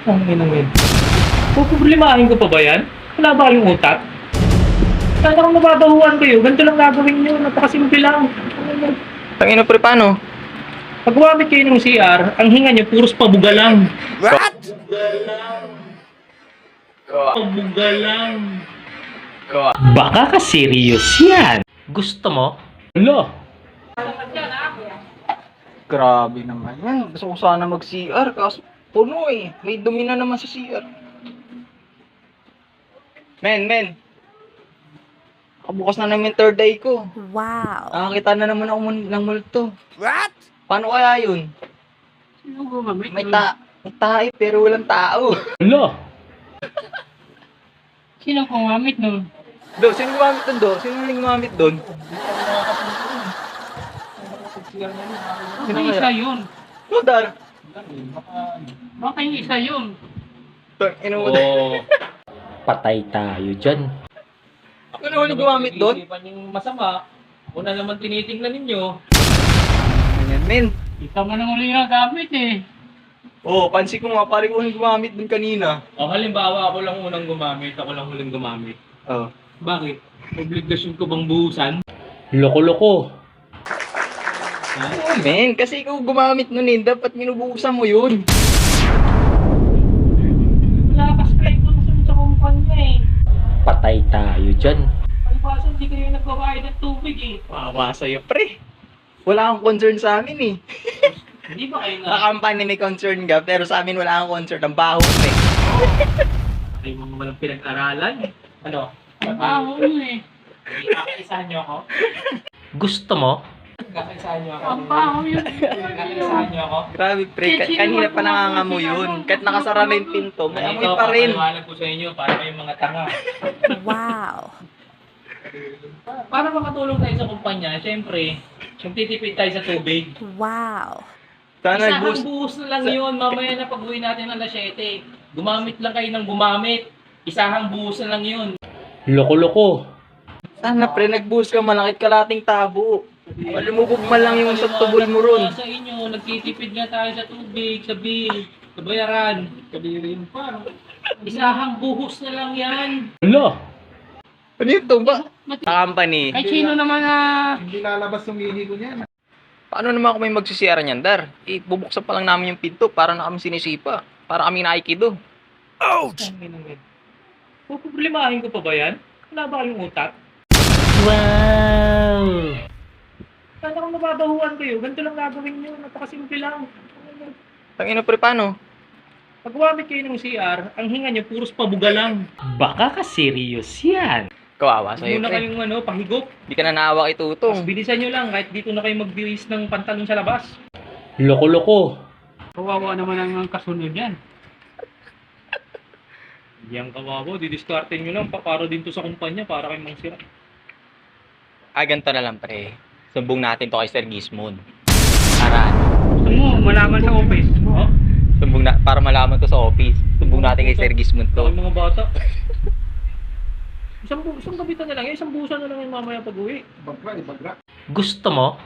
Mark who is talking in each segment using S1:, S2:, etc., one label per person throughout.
S1: Ang inangin. Puproblemahin ko pa ba yan? Wala ba kayong utak? Sana kung mababahuan kayo, ganito lang gagawin nyo. Napakasimple lang.
S2: Tangina pre, paano?
S1: Pag gumamit kayo ng CR, ang hinga nyo, puros pabuga lang.
S2: What?
S1: Pabuga lang.
S2: Ko.
S1: Baka ka serious yan. Gusto mo? Wala.
S2: Grabe naman yan. Gusto ko sana mag-CR kaso puno eh. May dumi na naman sa CR. Men. Kabukas na namin third eye ko.
S3: Wow.
S2: Nakakita na naman ako ng multo. What? Paano kaya yun?
S1: Sino gumamit?
S2: May tae pero walang tao.
S1: Wala. Sino gumamit nun?
S2: Do, sino gumamit doon, Do? Sino yung gumamit doon?
S1: Baka isa yun.
S2: Dar.
S1: Baka yung isa yun.
S2: Ino mo doon.
S1: Oo. Patay tayo dyan.
S2: Ano yung gumamit doon?
S1: Isipan yung masama. Una naman tinitingnan ninyo.
S2: Ayan, men.
S1: Ikaw mo nang uli yung gamit eh.
S2: Oh, pansin ko nga, pare ko yung gumamit doon kanina.
S1: O halimbawa ako lang unang gumamit, ako lang huling gumamit.
S2: Oh.
S1: Bakit? Obligasyon ko bang buhusan? Loko-loko.
S2: Oh, men, kasi ikaw gumamit nun eh. Dapat minubuhusan mo yun.
S1: Wala kasi kayo kung sa kumpanya eh. Patay tayo dyan. Palibasa hindi kayo nagbabayad ng tubig eh.
S2: Wawa sa'yo, pre. Wala akong concern sa amin eh.
S1: Hindi ba kayo
S2: Sa company may concern ka, pero sa amin wala akong concern. Ang baho, pre.
S1: Ay, mga walang pinag-aralan. Ano? Ang baho nyo eh. Kakaisahan nyo ako? Gusto mo? Kakaisahan nyo ako? Ang baho yun. Kakaisahan nyo ako?
S2: Grabe, pre. Kanina pa nangangamoy yun. Kahit nakasara na yung pinto, may amoy pa rin.
S1: Papaliwanag ko sa inyo para kayong mga tanga.
S3: Wow.
S1: Para makatulong tayo sa kumpanya, syempre, magtitipid tayo sa tubig.
S3: Wow.
S2: Sana
S1: Isang
S2: boost.
S1: buhos na lang yun. Mamaya na pag-uwi natin ng 7. Gumamit lang kayo ng gumamit. Isahang buhos na lang yun. Loko-loko.
S2: Sana, pre, nag-boost ka, malakit kalating tabo. Malumubog man lang yung sa tubol mo ron.
S1: Sa inyo, nagtitipid nga tayo sa tubig, sa bill, sa bayaran. Kabirin pa. Isahang buhos na lang yan. Wala.
S2: Ano yun to ba? Sa company.
S1: Kahit sino naman na...
S4: Hindi lalabas yung ihi ko niyan.
S2: Paano naman ako may magsisiyara niyan, Dar? Bubuksan pa lang namin yung pinto para na kami sinisipa. Para kami naikido.
S1: Ouch! Puproblemahin ko pa ba yan? Wala ba kayong utak? Wow! Sana kung mababahuan kayo, ganito lang gagawin nyo. Napakasimple lang.
S2: Tangina, pre, paano?
S1: Pag gumamit kayo ng CR, ang hinga nyo puros pabuga lang. Baka ka serious yan.
S2: Kawawa sa'yo,
S1: Muna
S2: pre.
S1: kayong pahigop.
S2: Hindi ka na naawa kay
S1: Tapos
S2: Tutong.
S1: bilisan nyo lang kahit dito na kayo magbihis ng pantalon sa labas. Loko-loko. Kawawa naman ang kasunod yan. Hindi ang kawawa, didiskarte nyo lang para din to sa kumpanya para kayong mangsira.
S2: Ganito na lang, pre. Sumbong natin to kay Sir Gizmon. Para ano?
S1: Gusto mo, malaman sa office. Oh?
S2: Para malaman to sa office. Sumbong natin kay Sir Gizmon
S1: Ito
S2: to.
S1: mga bata. Isang kabitan na lang, isang busan na lang yung mamaya pag-uwi.
S4: Bagra.
S1: Gusto mo?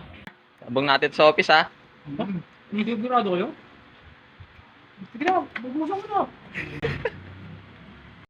S2: Sumbong natin sa office, ha?
S1: Hindi sigurado kayo? Sige na, magbusan mo na.